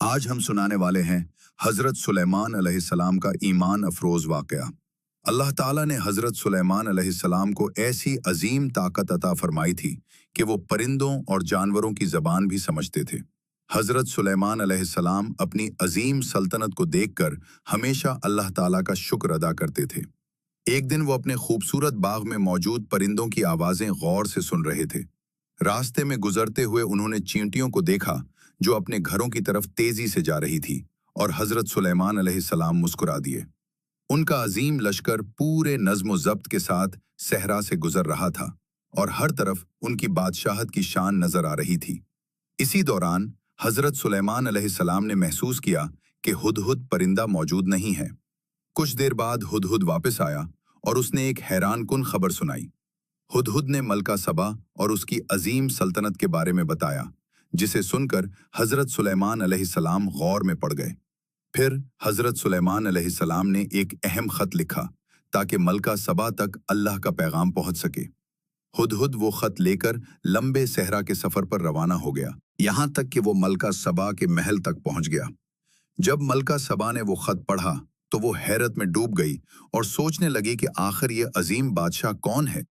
آج ہم سنانے والے ہیں حضرت سلیمان علیہ السلام کا ایمان افروز واقعہ۔ اللہ تعالیٰ نے حضرت سلیمان علیہ السلام کو ایسی عظیم طاقت عطا فرمائی تھی کہ وہ پرندوں اور جانوروں کی زبان بھی سمجھتے تھے۔ حضرت سلیمان علیہ السلام اپنی عظیم سلطنت کو دیکھ کر ہمیشہ اللہ تعالیٰ کا شکر ادا کرتے تھے۔ ایک دن وہ اپنے خوبصورت باغ میں موجود پرندوں کی آوازیں غور سے سن رہے تھے۔ راستے میں گزرتے ہوئے انہوں نے چیونٹیوں کو دیکھا جو اپنے گھروں کی طرف تیزی سے جا رہی تھی، اور حضرت سلیمان علیہ السلام مسکرا دیے۔ ان کا عظیم لشکر پورے نظم و ضبط کے ساتھ صحرا سے گزر رہا تھا، اور ہر طرف ان کی بادشاہت کی شان نظر آ رہی تھی۔ اسی دوران حضرت سلیمان علیہ السلام نے محسوس کیا کہ ہدہد پرندہ موجود نہیں ہے۔ کچھ دیر بعد ہدہد واپس آیا اور اس نے ایک حیران کن خبر سنائی۔ ہدہد نے ملکہ سبا اور اس کی عظیم سلطنت کے بارے میں بتایا، جسے سن کر حضرت سلیمان علیہ السلام غور میں پڑ گئے۔ پھر حضرت سلیمان علیہ السلام نے ایک اہم خط لکھا تاکہ ملکہ سبا تک اللہ کا پیغام پہنچ سکے۔ ہدہد وہ خط لے کر لمبے صحرا کے سفر پر روانہ ہو گیا، یہاں تک کہ وہ ملکہ سبا کے محل تک پہنچ گیا۔ جب ملکہ سبا نے وہ خط پڑھا تو وہ حیرت میں ڈوب گئی اور سوچنے لگی کہ آخر یہ عظیم بادشاہ کون ہے